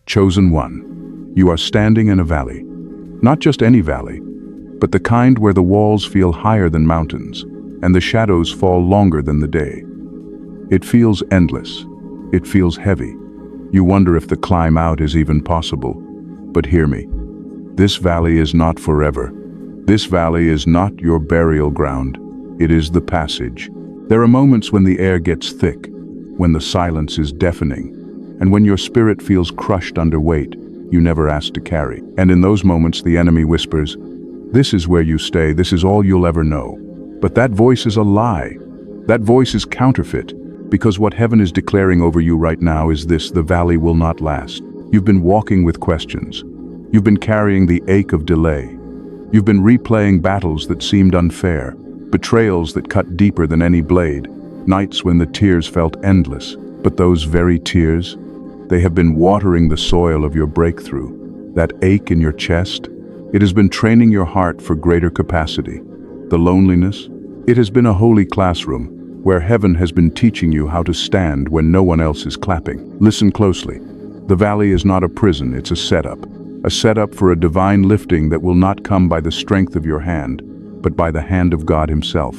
Chosen one, you are standing in a valley. Not just any valley, but the kind where the walls feel higher than mountains, and the shadows fall longer than the day. It feels endless. It feels heavy. You wonder if the climb out is even possible. But hear me. This valley is not forever. This valley is not your burial ground. It is the passage. There are moments when the air gets thick, when the silence is deafening, and when your spirit feels crushed under weight you never asked to carry. And in those moments the enemy whispers, "This is where you stay, this is all you'll ever know." But that voice is a lie. That voice is counterfeit, because what heaven is declaring over you right now is this: the valley will not last. You've been walking with questions. You've been carrying the ache of delay. You've been replaying battles that seemed unfair, betrayals that cut deeper than any blade, nights when the tears felt endless. But those very tears, they have been watering the soil of your breakthrough. That ache in your chest, it has been training your heart for greater capacity. The loneliness, it has been a holy classroom where heaven has been teaching you how to stand when no one else is clapping. Listen closely. The valley is not a prison, it's a setup for a divine lifting that will not come by the strength of your hand, but by the hand of God Himself.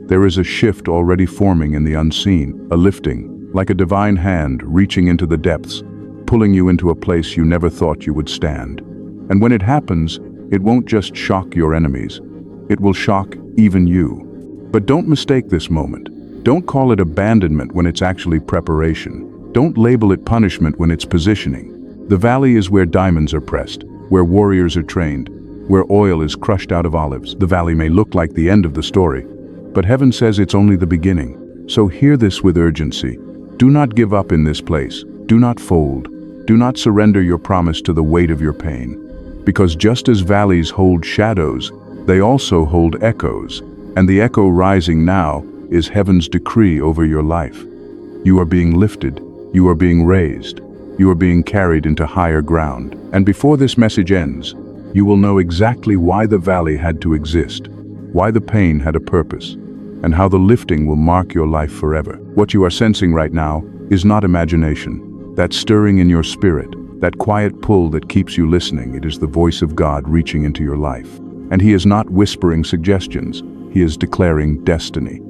There is a shift already forming in the unseen, a lifting, like a divine hand reaching into the depths, pulling you into a place you never thought you would stand. And when it happens, it won't just shock your enemies, it will shock even you. But don't mistake this moment. Don't call it abandonment when it's actually preparation. Don't label it punishment when it's positioning. The valley is where diamonds are pressed, where warriors are trained, where oil is crushed out of olives. The valley may look like the end of the story, but heaven says it's only the beginning. So hear this with urgency. Do not give up in this place. Do not fold. Do not surrender your promise to the weight of your pain. Because just as valleys hold shadows, they also hold echoes, and the echo rising now is heaven's decree over your life. You are being lifted. You are being raised. You are being carried into higher ground. And before this message ends, you will know exactly why the valley had to exist, why the pain had a purpose, and how the lifting will mark your life forever. What you are sensing right now is not imagination. That stirring in your spirit, that quiet pull that keeps you listening, it is the voice of God reaching into your life. And He is not whispering suggestions, He is declaring destiny.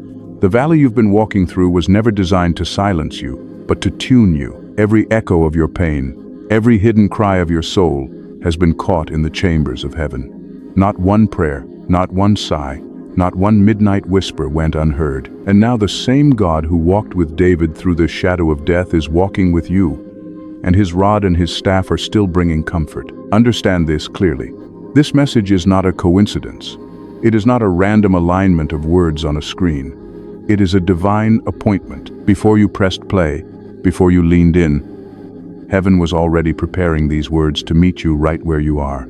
The valley you've been walking through was never designed to silence you, but to tune you. Every echo of your pain, every hidden cry of your soul has been caught in the chambers of heaven. Not one prayer, not one sigh, not one midnight whisper went unheard. And now the same God who walked with David through the shadow of death is walking with you, and His rod and His staff are still bringing comfort. Understand this clearly. This message is not a coincidence. It is not a random alignment of words on a screen. It is a divine appointment. Before you pressed play, before you leaned in, heaven was already preparing these words to meet you right where you are.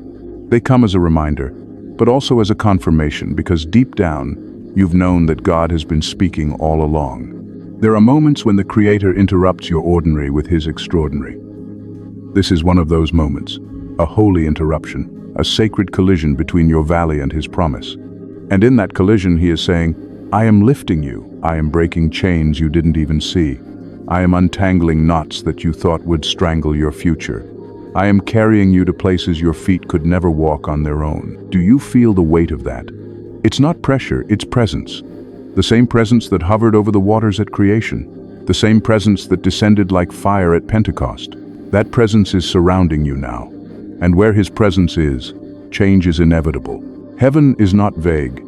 They come as a reminder, but also as a confirmation, because deep down, you've known that God has been speaking all along. There are moments when the Creator interrupts your ordinary with His extraordinary. This is one of those moments, a holy interruption, a sacred collision between your valley and His promise. And in that collision, He is saying, I am lifting you. I am breaking chains you didn't even see. I am untangling knots that you thought would strangle your future. I am carrying you to places your feet could never walk on their own. Do you feel the weight of that? It's not pressure, it's presence. The same presence that hovered over the waters at creation. The same presence that descended like fire at Pentecost. That presence is surrounding you now. And where His presence is, change is inevitable. Heaven is not vague.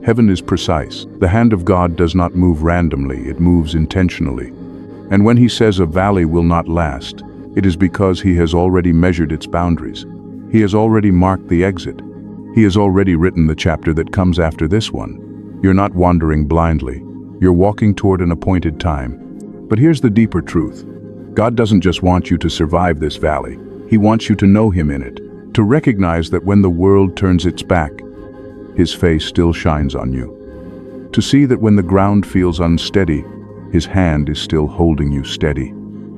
Heaven is precise. The hand of God does not move randomly, it moves intentionally. And when He says a valley will not last, it is because He has already measured its boundaries. He has already marked the exit. He has already written the chapter that comes after this one. You're not wandering blindly. You're walking toward an appointed time. But here's the deeper truth. God doesn't just want you to survive this valley. He wants you to know Him in it, to recognize that when the world turns its back, His face still shines on you. To see that when the ground feels unsteady, His hand is still holding you steady.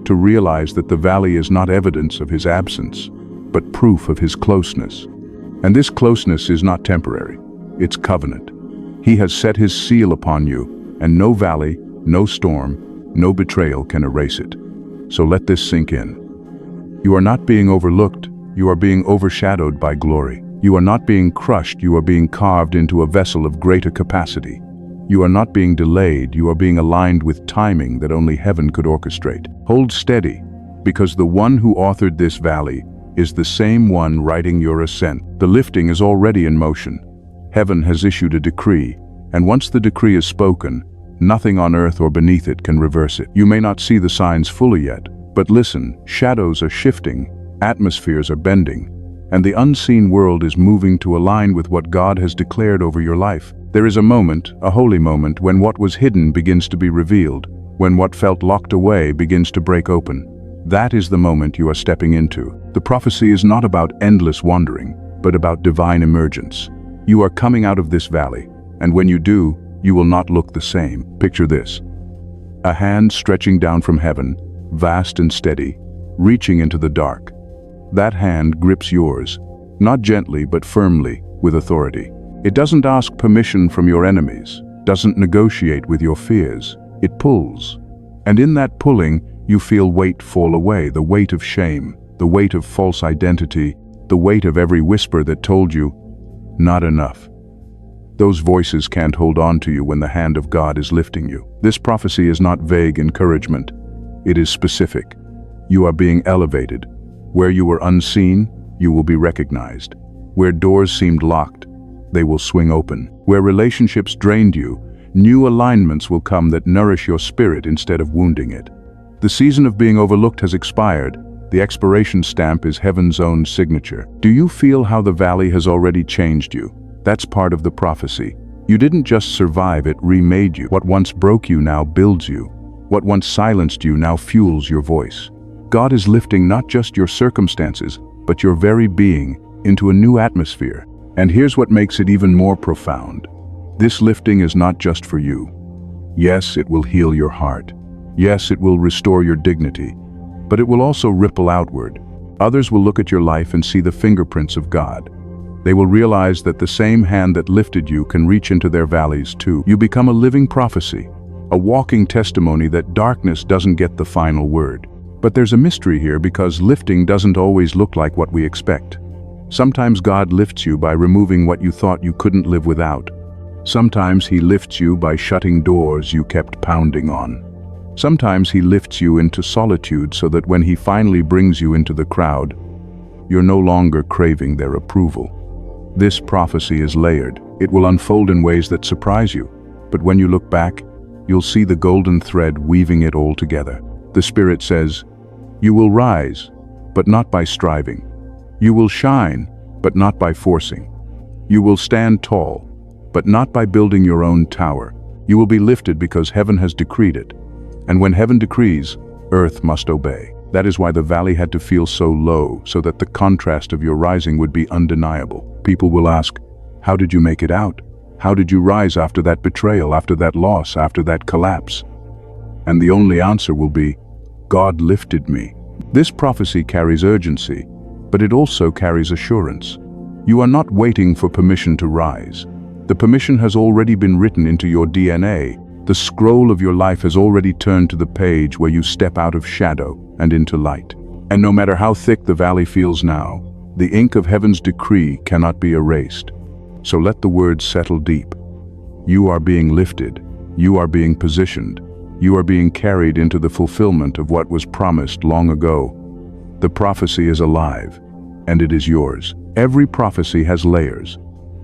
To realize that the valley is not evidence of His absence, but proof of His closeness. And this closeness is not temporary, it's covenant. He has set His seal upon you, and no valley, no storm, no betrayal can erase it. So let this sink in. You are not being overlooked, you are being overshadowed by glory. You are not being crushed, you are being carved into a vessel of greater capacity. You are not being delayed, you are being aligned with timing that only heaven could orchestrate. Hold steady, because the one who authored this valley is the same one writing your ascent. The lifting is already in motion. Heaven has issued a decree, and once the decree is spoken, nothing on earth or beneath it can reverse it. You may not see the signs fully yet, but listen, shadows are shifting, atmospheres are bending, and the unseen world is moving to align with what God has declared over your life. There is a moment, a holy moment, when what was hidden begins to be revealed, when what felt locked away begins to break open. That is the moment you are stepping into. The prophecy is not about endless wandering, but about divine emergence. You are coming out of this valley, and when you do, you will not look the same. Picture this: a hand stretching down from heaven, vast and steady, reaching into the dark. That hand grips yours, not gently but firmly, with authority. It doesn't ask permission from your enemies, doesn't negotiate with your fears. It pulls. And in that pulling, you feel weight fall away, the weight of shame, the weight of false identity, the weight of every whisper that told you, not enough. Those voices can't hold on to you when the hand of God is lifting you. This prophecy is not vague encouragement. It is specific. You are being elevated. Where you were unseen, you will be recognized. Where doors seemed locked, they will swing open. Where relationships drained you, new alignments will come that nourish your spirit instead of wounding it. The season of being overlooked has expired. The expiration stamp is heaven's own signature. Do you feel how the valley has already changed you? That's part of the prophecy. You didn't just survive, it remade you. What once broke you now builds you. What once silenced you now fuels your voice. God is lifting not just your circumstances, but your very being into a new atmosphere. And here's what makes it even more profound. This lifting is not just for you. Yes, it will heal your heart. Yes, it will restore your dignity. But it will also ripple outward. Others will look at your life and see the fingerprints of God. They will realize that the same hand that lifted you can reach into their valleys too. You become a living prophecy, a walking testimony that darkness doesn't get the final word. But there's a mystery here, because lifting doesn't always look like what we expect. Sometimes God lifts you by removing what you thought you couldn't live without. Sometimes He lifts you by shutting doors you kept pounding on. Sometimes He lifts you into solitude so that when He finally brings you into the crowd, you're no longer craving their approval. This prophecy is layered. It will unfold in ways that surprise you. But when you look back, you'll see the golden thread weaving it all together. The Spirit says, you will rise, but not by striving. You will shine, but not by forcing. You will stand tall, but not by building your own tower. You will be lifted because heaven has decreed it. And when heaven decrees, earth must obey. That is why the valley had to feel so low, so that the contrast of your rising would be undeniable. People will ask, how did you make it out? How did you rise after that betrayal, after that loss, after that collapse? And the only answer will be, God lifted me. This prophecy carries urgency, but it also carries assurance. You are not waiting for permission to rise. The permission has already been written into your DNA. The scroll of your life has already turned to the page where you step out of shadow and into light. And no matter how thick the valley feels now, the ink of heaven's decree cannot be erased. So let the words settle deep. You are being lifted. You are being positioned. You are being carried into the fulfillment of what was promised long ago. The prophecy is alive, and it is yours. Every prophecy has layers.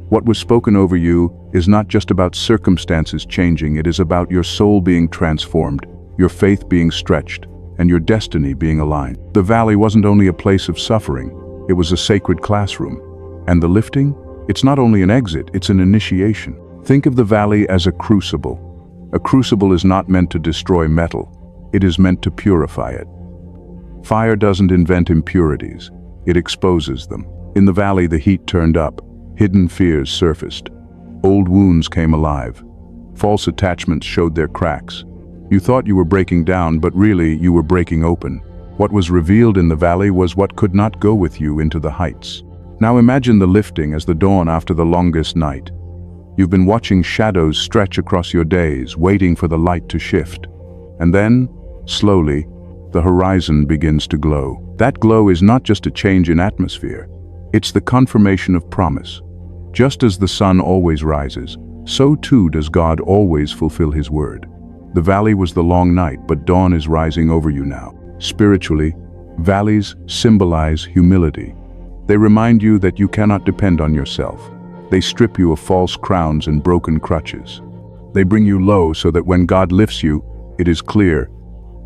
What was spoken over you is not just about circumstances changing, it is about your soul being transformed, your faith being stretched, and your destiny being aligned. The valley wasn't only a place of suffering, it was a sacred classroom. And the lifting? It's not only an exit, it's an initiation. Think of the valley as a crucible. A crucible is not meant to destroy metal, it is meant to purify it. Fire doesn't invent impurities, it exposes them. In the valley, the heat turned up, hidden fears surfaced. Old wounds came alive. False attachments showed their cracks. You thought you were breaking down, but really you were breaking open. What was revealed in the valley was what could not go with you into the heights. Now imagine the lifting as the dawn after the longest night. You've been watching shadows stretch across your days, waiting for the light to shift. And then, slowly, the horizon begins to glow. That glow is not just a change in atmosphere, it's the confirmation of promise. Just as the sun always rises, so too does God always fulfill his word. The valley was the long night, but dawn is rising over you now. Spiritually, valleys symbolize humility. They remind you that you cannot depend on yourself. They strip you of false crowns and broken crutches. They bring you low so that when God lifts you, it is clear,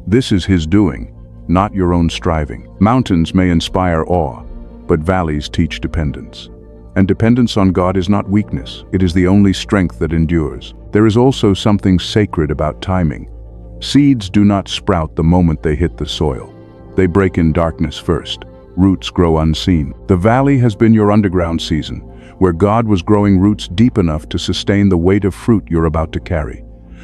this is his doing, not your own striving. Mountains may inspire awe, but valleys teach dependence. And dependence on God is not weakness, it is the only strength that endures. There is also something sacred about timing. Seeds do not sprout the moment they hit the soil. They break in darkness first. Roots grow unseen. The valley has been your underground season, where God was growing roots deep enough to sustain the weight of fruit you're about to carry.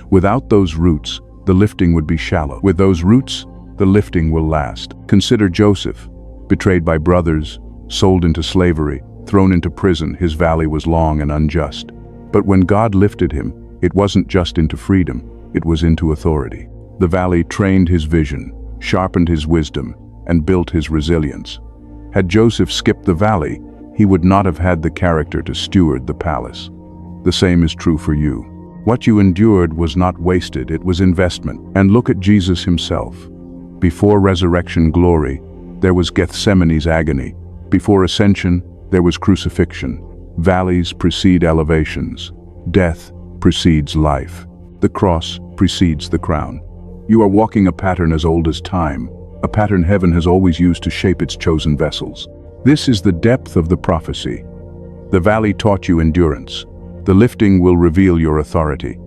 Without those roots, the lifting would be shallow. With those roots, the lifting will last. Consider Joseph, betrayed by brothers, sold into slavery, thrown into prison. His valley was long and unjust. But when God lifted him, it wasn't just into freedom, it was into authority. The valley trained his vision, sharpened his wisdom, and built his resilience. Had Joseph skipped the valley, he would not have had the character to steward the palace. The same is true for you. What you endured was not wasted, it was investment. And look at Jesus himself. Before resurrection glory, there was Gethsemane's agony. Before ascension, there was crucifixion. Valleys precede elevations. Death precedes life. The cross precedes the crown. You are walking a pattern as old as time, a pattern heaven has always used to shape its chosen vessels. This is the depth of the prophecy. The valley taught you endurance. The lifting will reveal your authority.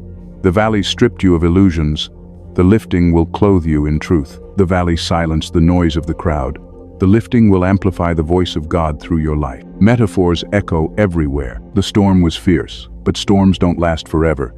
The valley stripped you of illusions. The lifting will clothe you in truth. The valley silenced the noise of the crowd. The lifting will amplify the voice of God through your life. Metaphors echo everywhere. The storm was fierce, but storms don't last forever.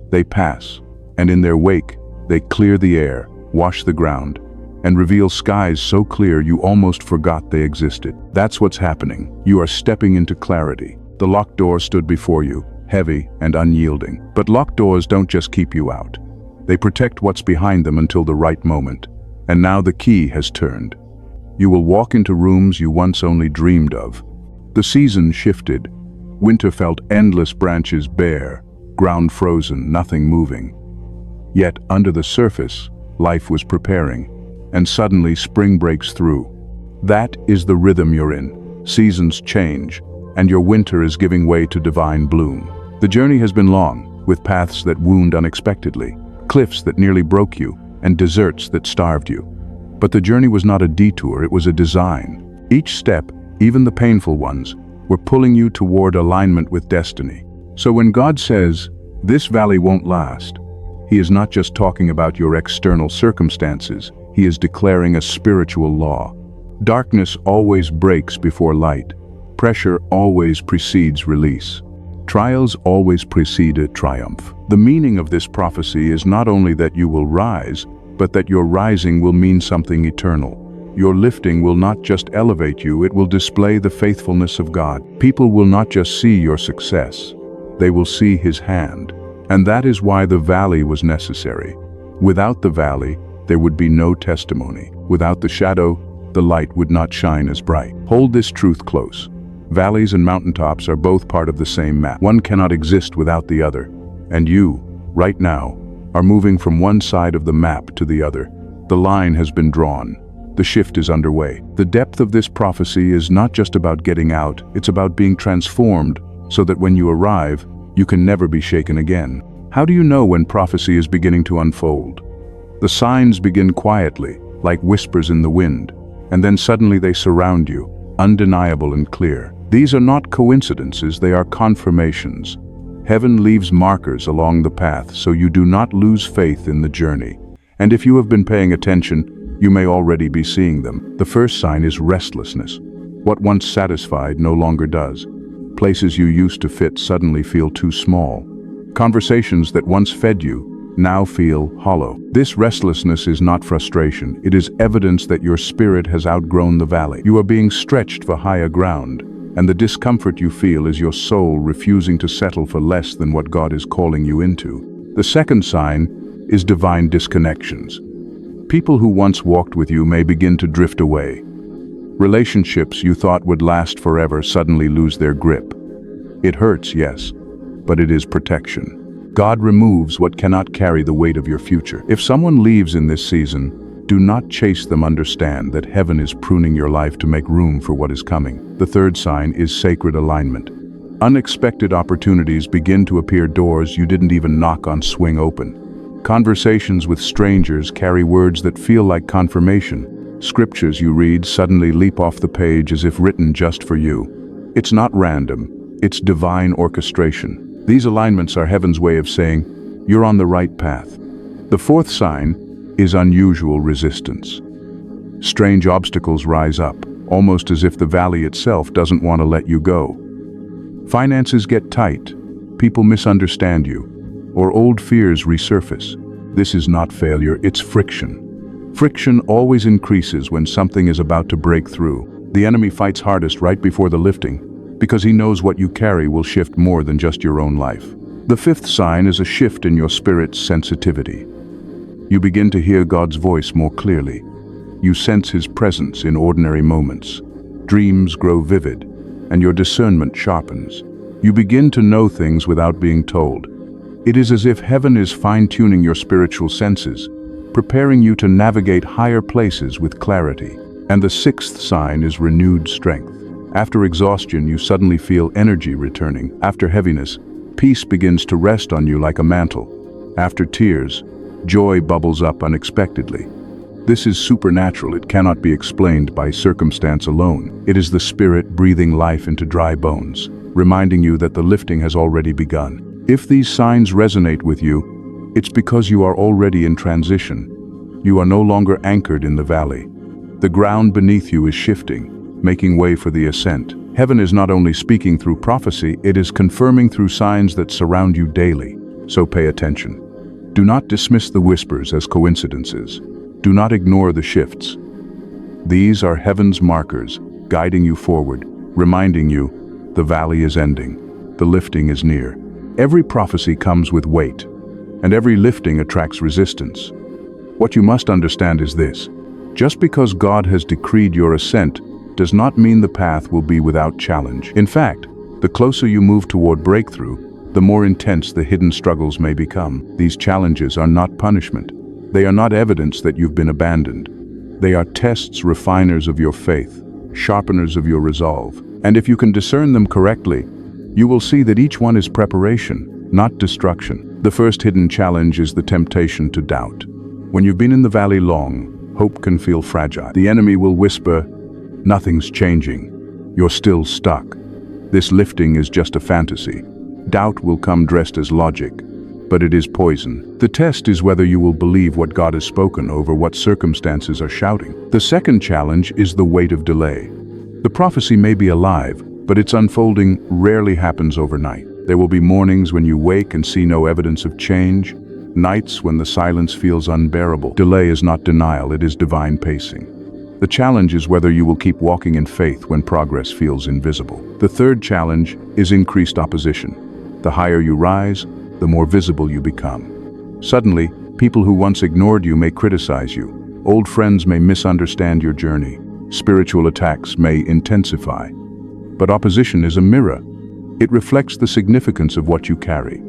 They pass, and in their wake, they clear the air, wash the ground, and reveal skies so clear you almost forgot they existed. That's what's happening. You are stepping into clarity. The locked door stood before you, heavy and unyielding. But locked doors don't just keep you out. They protect what's behind them until the right moment. And now the key has turned. You will walk into rooms you once only dreamed of. The season shifted. Winter felt endless branches bare, ground frozen, nothing moving. Yet under the surface, life was preparing. And suddenly spring breaks through. That is the rhythm you're in. Seasons change, and your winter is giving way to divine bloom. The journey has been long, with paths that wound unexpectedly, cliffs that nearly broke you, and deserts that starved you. But the journey was not a detour, it was a design. Each step, even the painful ones, were pulling you toward alignment with destiny. So when God says, "This valley won't last," He is not just talking about your external circumstances, He is declaring a spiritual law. Darkness always breaks before light. Pressure always precedes release. Trials always precede a triumph. The meaning of this prophecy is not only that you will rise, but that your rising will mean something eternal. Your lifting will not just elevate you, it will display the faithfulness of God. People will not just see your success, they will see His hand. And that is why the valley was necessary. Without the valley, there would be no testimony. Without the shadow, the light would not shine as bright. Hold this truth close. Valleys and mountaintops are both part of the same map. One cannot exist without the other. And you, right now, are moving from one side of the map to the other. The line has been drawn. The shift is underway. The depth of this prophecy is not just about getting out, it's about being transformed so that when you arrive, you can never be shaken again. How do you know when prophecy is beginning to unfold? The signs begin quietly, like whispers in the wind, and then suddenly they surround you, undeniable and clear. These are not coincidences, they are confirmations. Heaven leaves markers along the path so you do not lose faith in the journey. And if you have been paying attention, you may already be seeing them. The first sign is restlessness. What once satisfied no longer does. Places you used to fit suddenly feel too small. Conversations that once fed you now feel hollow. This restlessness is not frustration, it is evidence that your spirit has outgrown the valley. You are being stretched for higher ground, and the discomfort you feel is your soul refusing to settle for less than what God is calling you into. The second sign is divine disconnections. People who once walked with you may begin to drift away. Relationships you thought would last forever suddenly lose their grip. It hurts, yes, but it is protection. God removes what cannot carry the weight of your future. If someone leaves in this season, do not chase them. Understand that heaven is pruning your life to make room for what is coming. The third sign is sacred alignment. Unexpected opportunities begin to appear. Doors you didn't even knock on swing open. Conversations with strangers carry words that feel like confirmation. Scriptures you read suddenly leap off the page as if written just for you. It's not random, it's divine orchestration. These alignments are heaven's way of saying, you're on the right path. The fourth sign is unusual resistance. Strange obstacles rise up, almost as if the valley itself doesn't want to let you go. Finances get tight, people misunderstand you, or old fears resurface. This is not failure, it's friction. Friction always increases when something is about to break through. The enemy fights hardest right before the lifting, because he knows what you carry will shift more than just your own life. The fifth sign is a shift in your spirit's sensitivity. You begin to hear God's voice more clearly. You sense His presence in ordinary moments. Dreams grow vivid, and your discernment sharpens. You begin to know things without being told. It is as if heaven is fine-tuning your spiritual senses, preparing you to navigate higher places with clarity. And the sixth sign is renewed strength. After exhaustion, you suddenly feel energy returning. After heaviness, peace begins to rest on you like a mantle. After tears, joy bubbles up unexpectedly. This is supernatural. It cannot be explained by circumstance alone. It is the Spirit breathing life into dry bones, reminding you that the lifting has already begun. If these signs resonate with you, it's because you are already in transition. You are no longer anchored in the valley. The ground beneath you is shifting, making way for the ascent. Heaven is not only speaking through prophecy, it is confirming through signs that surround you daily. So pay attention. Do not dismiss the whispers as coincidences. Do not ignore the shifts. These are heaven's markers, guiding you forward, reminding you the valley is ending, the lifting is near. Every prophecy comes with weight, and every lifting attracts resistance. What you must understand is this: just because God has decreed your ascent does not mean the path will be without challenge. In fact, the closer you move toward breakthrough, the more intense the hidden struggles may become. These challenges are not punishment. They are not evidence that you've been abandoned. They are tests, refiners of your faith, sharpeners of your resolve. And if you can discern them correctly, you will see that each one is preparation, not destruction. The first hidden challenge is the temptation to doubt. When you've been in the valley long, hope can feel fragile. The enemy will whisper, "Nothing's changing. You're still stuck. This lifting is just a fantasy." Doubt will come dressed as logic, but it is poison. The test is whether you will believe what God has spoken over what circumstances are shouting. The second challenge is the weight of delay. The prophecy may be alive, but its unfolding rarely happens overnight. There will be mornings when you wake and see no evidence of change, nights when the silence feels unbearable. Delay is not denial, it is divine pacing. The challenge is whether you will keep walking in faith when progress feels invisible. The third challenge is increased opposition. The higher you rise, the more visible you become. Suddenly, people who once ignored you may criticize you. Old friends may misunderstand your journey. Spiritual attacks may intensify. But opposition is a mirror. It reflects the significance of what you carry.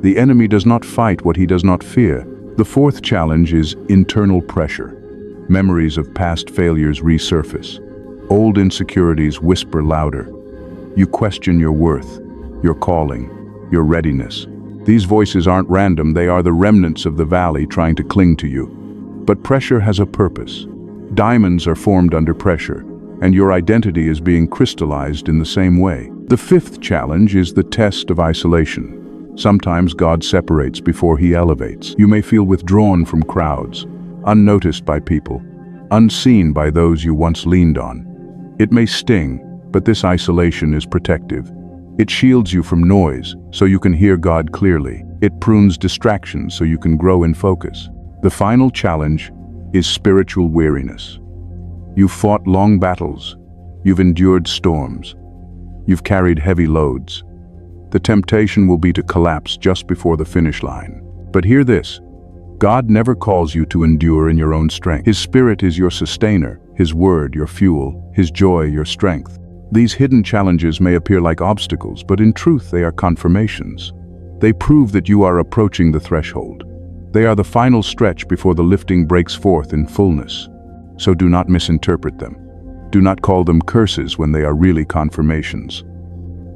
The enemy does not fight what he does not fear. The fourth challenge is internal pressure. Memories of past failures resurface. Old insecurities whisper louder. You question your worth, your calling, your readiness. These voices aren't random, they are the remnants of the valley trying to cling to you. But pressure has a purpose. Diamonds are formed under pressure, and your identity is being crystallized in the same way. The fifth challenge is the test of isolation. Sometimes God separates before He elevates. You may feel withdrawn from crowds, unnoticed by people, unseen by those you once leaned on. It may sting, but this isolation is protective. It shields you from noise so you can hear God clearly. It prunes distractions so you can grow in focus. The final challenge is spiritual weariness. You've fought long battles. You've endured storms. You've carried heavy loads. The temptation will be to collapse just before the finish line. But hear this, God never calls you to endure in your own strength. His Spirit is your sustainer, His Word your fuel, His joy your strength. These hidden challenges may appear like obstacles, but in truth they are confirmations. They prove that you are approaching the threshold. They are the final stretch before the lifting breaks forth in fullness. So do not misinterpret them. Do not call them curses when they are really confirmations.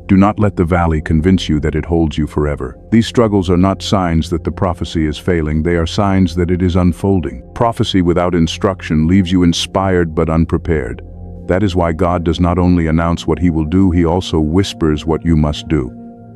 Do not let the valley convince you that it holds you forever. These struggles are not signs that the prophecy is failing, they are signs that it is unfolding. Prophecy without instruction leaves you inspired but unprepared. That is why God does not only announce what He will do, He also whispers what you must do.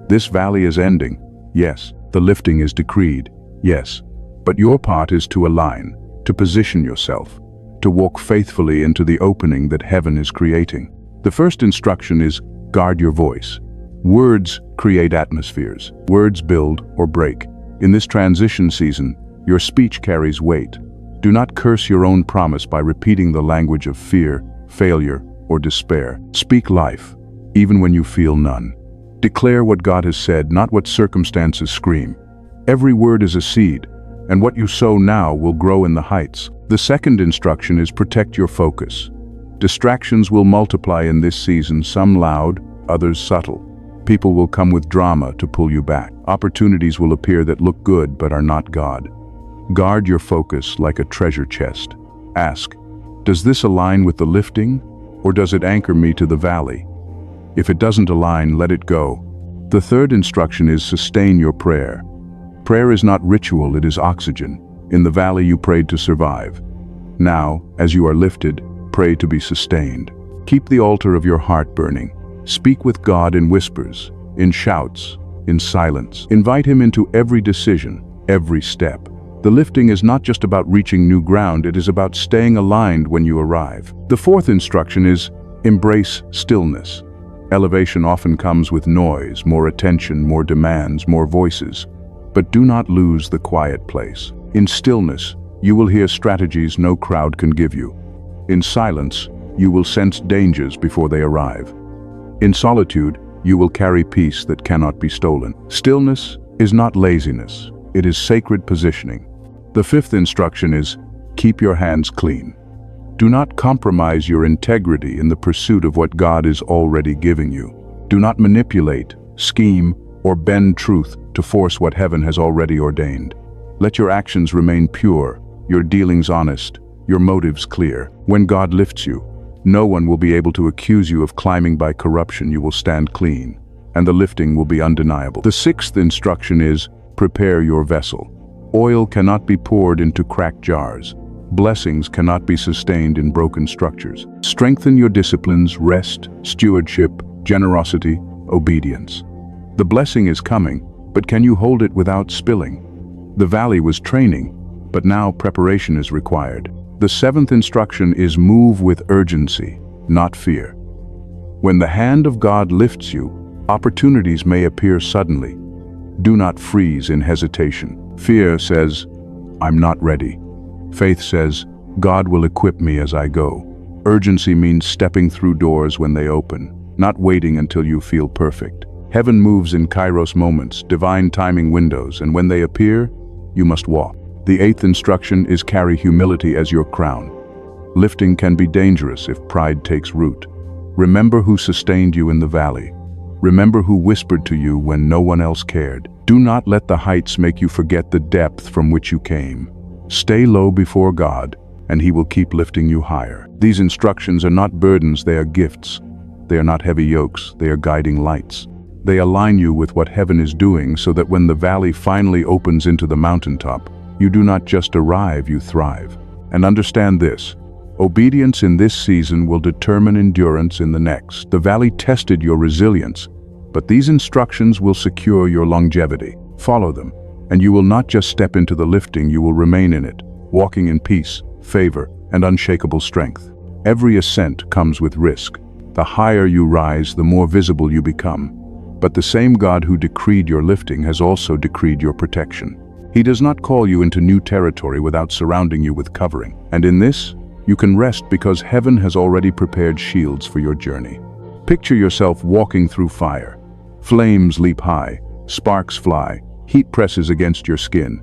This valley is ending, yes. The lifting is decreed, yes. But your part is to align, to position yourself, to walk faithfully into the opening that heaven is creating. The first instruction is guard your voice. Words create atmospheres. Words build or break. In this transition season, your speech carries weight. Do not curse your own promise by repeating the language of fear, failure, or despair. Speak life, even when you feel none. Declare what God has said, not what circumstances scream. Every word is a seed, and what you sow now will grow in the heights. The second instruction is protect your focus. Distractions will multiply in this season, some loud, others subtle. People will come with drama to pull you back. Opportunities will appear that look good but are not God. Guard your focus like a treasure chest. Ask, does this align with the lifting, or does it anchor me to the valley? If it doesn't align, let it go. The third instruction is sustain your prayer. Prayer is not ritual, it is oxygen. In the valley you prayed to survive. Now, as you are lifted, pray to be sustained. Keep the altar of your heart burning. Speak with God in whispers, in shouts, in silence. Invite Him into every decision, every step. The lifting is not just about reaching new ground, it is about staying aligned when you arrive. The fourth instruction is embrace stillness. Elevation often comes with noise, more attention, more demands, more voices. But do not lose the quiet place. In stillness, you will hear strategies no crowd can give you. In silence, you will sense dangers before they arrive. In solitude, you will carry peace that cannot be stolen. Stillness is not laziness, it is sacred positioning. The fifth instruction is, keep your hands clean. Do not compromise your integrity in the pursuit of what God is already giving you. Do not manipulate, scheme, or bend truth to force what heaven has already ordained. Let your actions remain pure, your dealings honest, your motives clear. When God lifts you, no one will be able to accuse you of climbing by corruption. You will stand clean, and the lifting will be undeniable. The sixth instruction is, prepare your vessel. Oil cannot be poured into cracked jars. Blessings cannot be sustained in broken structures. Strengthen your disciplines, rest, stewardship, generosity, obedience. The blessing is coming, but can you hold it without spilling? The valley was training, but now preparation is required. The seventh instruction is move with urgency, not fear. When the hand of God lifts you, opportunities may appear suddenly. Do not freeze in hesitation. Fear says, I'm not ready. Faith says, God will equip me as I go. Urgency means stepping through doors when they open, not waiting until you feel perfect. Heaven moves in kairos moments, divine timing windows, and when they appear, you must walk. The eighth instruction is carry humility as your crown. Lifting can be dangerous if pride takes root. Remember who sustained you in the valley. Remember who whispered to you when no one else cared. Do not let the heights make you forget the depth from which you came. Stay low before God, and He will keep lifting you higher. These instructions are not burdens, they are gifts. They are not heavy yokes, they are guiding lights. They align you with what heaven is doing so that when the valley finally opens into the mountaintop, you do not just arrive, you thrive. And understand this, obedience in this season will determine endurance in the next. The valley tested your resilience, but these instructions will secure your longevity. Follow them, and you will not just step into the lifting, you will remain in it, walking in peace, favor, and unshakable strength. Every ascent comes with risk. The higher you rise, the more visible you become. But the same God who decreed your lifting has also decreed your protection. He does not call you into new territory without surrounding you with covering. And in this, you can rest because heaven has already prepared shields for your journey. Picture yourself walking through fire. Flames leap high, sparks fly, heat presses against your skin.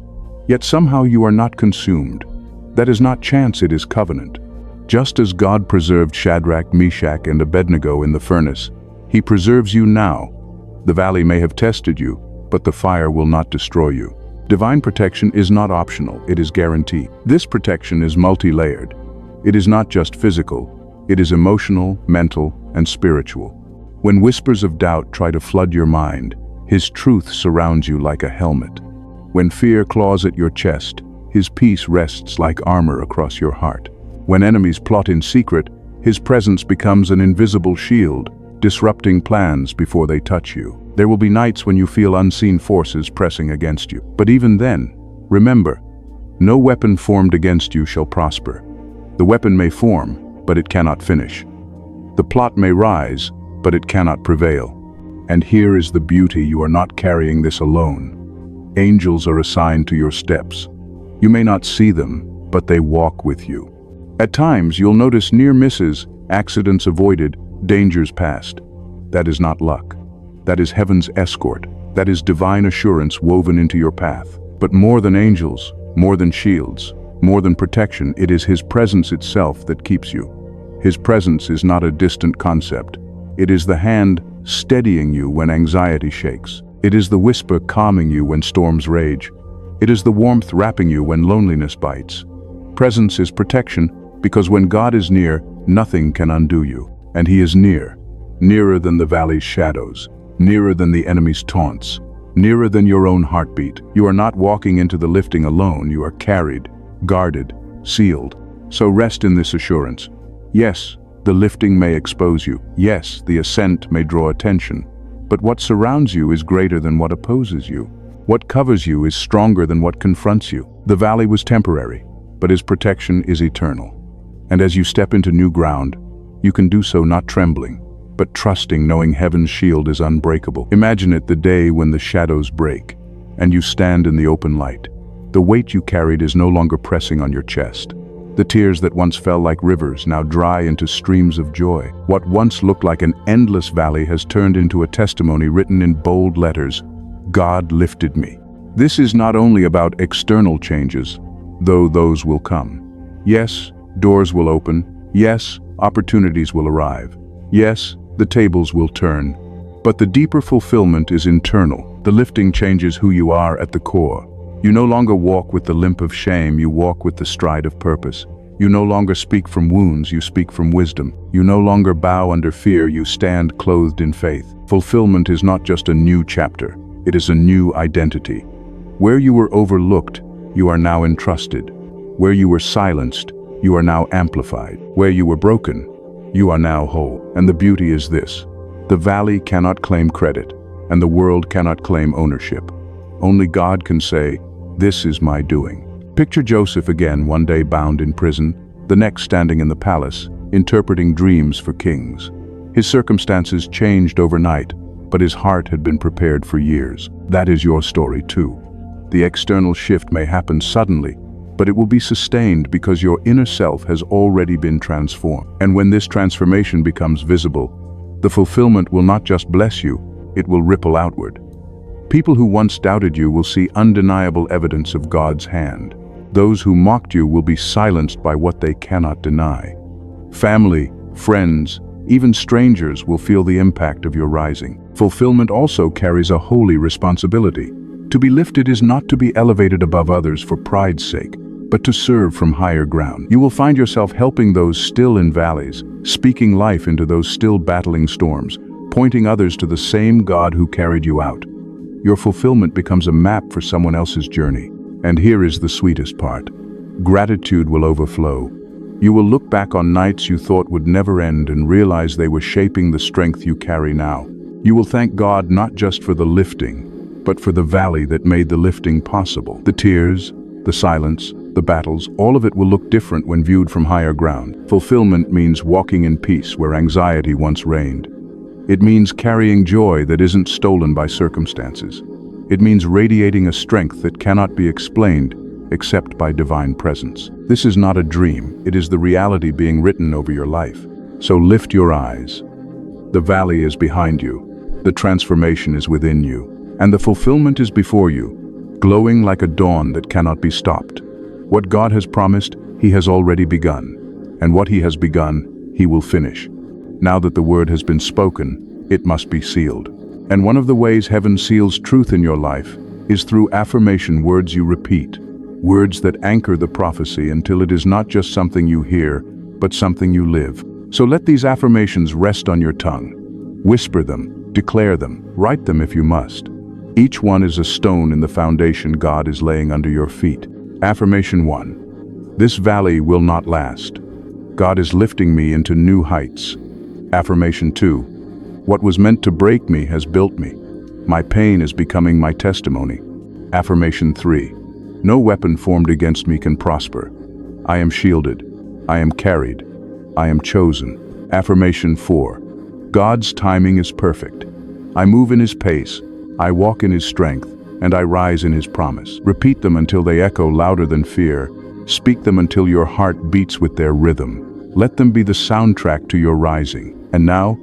Yet somehow you are not consumed. That is not chance, it is covenant. Just as God preserved Shadrach, Meshach, and Abednego in the furnace, He preserves you now. The valley may have tested you, but the fire will not destroy you. Divine protection is not optional, it is guaranteed. This protection is multi-layered. It is not just physical, it is emotional, mental, and spiritual. When whispers of doubt try to flood your mind, His truth surrounds you like a helmet. When fear claws at your chest, His peace rests like armor across your heart. When enemies plot in secret, His presence becomes an invisible shield, disrupting plans before they touch you. There will be nights when you feel unseen forces pressing against you. But even then, remember, no weapon formed against you shall prosper. The weapon may form, but it cannot finish. The plot may rise, but it cannot prevail. And here is the beauty: you are not carrying this alone. Angels are assigned to your steps. You may not see them, but they walk with you. At times, you'll notice near misses, accidents avoided, dangers passed. That is not luck. That is heaven's escort. That is divine assurance woven into your path. But more than angels, more than shields, more than protection, it is His presence itself that keeps you. His presence is not a distant concept. It is the hand steadying you when anxiety shakes. It is the whisper calming you when storms rage. It is the warmth wrapping you when loneliness bites. Presence is protection, because when God is near, nothing can undo you. And He is near, nearer than the valley's shadows, nearer than the enemy's taunts, nearer than your own heartbeat. You are not walking into the lifting alone, you are carried, guarded, sealed. So rest in this assurance. Yes, the lifting may expose you. Yes, the ascent may draw attention. But what surrounds you is greater than what opposes you. What covers you is stronger than what confronts you. The valley was temporary, but His protection is eternal. And as you step into new ground, you can do so not trembling, but trusting, knowing heaven's shield is unbreakable. Imagine it the day when the shadows break, and you stand in the open light. The weight you carried is no longer pressing on your chest. The tears that once fell like rivers now dry into streams of joy. What once looked like an endless valley has turned into a testimony written in bold letters: God lifted me. This is not only about external changes, though those will come. Yes, doors will open. Yes, opportunities will arrive. Yes, the tables will turn. But the deeper fulfillment is internal. The lifting changes who you are at the core. You no longer walk with the limp of shame, you walk with the stride of purpose. You no longer speak from wounds, you speak from wisdom. You no longer bow under fear, you stand clothed in faith. Fulfillment is not just a new chapter, it is a new identity. Where you were overlooked, you are now entrusted. Where you were silenced, you are now amplified. Where you were broken, you are now whole. And the beauty is this: the valley cannot claim credit, and the world cannot claim ownership. Only God can say, "This is my doing." Picture Joseph again, one day bound in prison, the next standing in the palace, interpreting dreams for kings. His circumstances changed overnight, but his heart had been prepared for years. That is your story too. The external shift may happen suddenly, but it will be sustained because your inner self has already been transformed. And when this transformation becomes visible, the fulfillment will not just bless you, it will ripple outward. People who once doubted you will see undeniable evidence of God's hand. Those who mocked you will be silenced by what they cannot deny. Family, friends, even strangers will feel the impact of your rising. Fulfillment also carries a holy responsibility. To be lifted is not to be elevated above others for pride's sake, but to serve from higher ground. You will find yourself helping those still in valleys, speaking life into those still battling storms, pointing others to the same God who carried you out. Your fulfillment becomes a map for someone else's journey. And here is the sweetest part: gratitude will overflow. You will look back on nights you thought would never end and realize they were shaping the strength you carry now. You will thank God not just for the lifting, but for the valley that made the lifting possible. The tears, the silence, the battles, all of it will look different when viewed from higher ground. Fulfillment means walking in peace where anxiety once reigned. It means carrying joy that isn't stolen by circumstances. It means radiating a strength that cannot be explained except by divine presence. This is not a dream, it is the reality being written over your life. So lift your eyes. The valley is behind you, the transformation is within you, and the fulfillment is before you. glowing like a dawn that cannot be stopped. What God has promised, He has already begun. And what He has begun, He will finish. Now that the word has been spoken, it must be sealed. And one of the ways heaven seals truth in your life is through affirmation words you repeat, words that anchor the prophecy until it is not just something you hear, but something you live. So let these affirmations rest on your tongue. Whisper them, declare them, write them if you must. Each one is a stone in the foundation God is laying under your feet. Affirmation 1. This valley will not last. God is lifting me into new heights. Affirmation 2. What was meant to break me has built me. My pain is becoming my testimony. Affirmation 3. No weapon formed against me can prosper. I am shielded. I am carried. I am chosen. Affirmation 4. God's timing is perfect. I move in His pace. I walk in His strength, and I rise in His promise. Repeat them until they echo louder than fear. Speak them until your heart beats with their rhythm. Let them be the soundtrack to your rising. And now,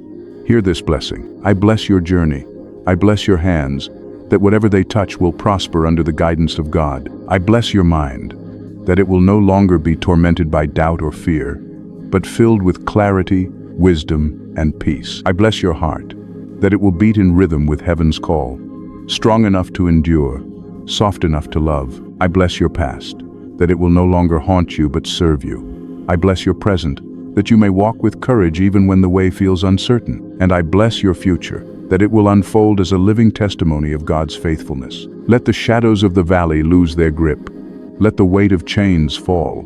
hear this blessing. I bless your journey. I bless your hands, that whatever they touch will prosper under the guidance of God. I bless your mind, that it will no longer be tormented by doubt or fear, but filled with clarity, wisdom, and peace. I bless your heart, that it will beat in rhythm with heaven's call, strong enough to endure, soft enough to love. I bless your past, that it will no longer haunt you but serve you. I bless your present, that you may walk with courage even when the way feels uncertain. And I bless your future, that it will unfold as a living testimony of God's faithfulness. Let the shadows of the valley lose their grip. Let the weight of chains fall.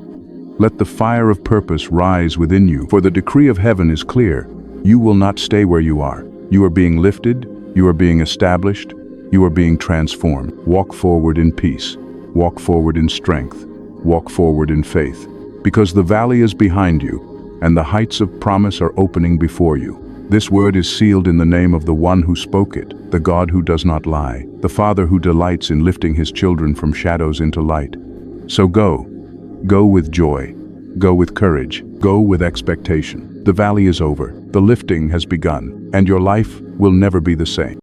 Let the fire of purpose rise within you, for the decree of heaven is clear. You will not stay where you are. You are being lifted, you are being established, you are being transformed. Walk forward in peace. Walk forward in strength. Walk forward in faith. Because the valley is behind you, and the heights of promise are opening before you. This word is sealed in the name of the one who spoke it, the God who does not lie, the Father who delights in lifting His children from shadows into light. So go with joy, go with courage, go with expectation. The valley is over, the lifting has begun, and your life will never be the same.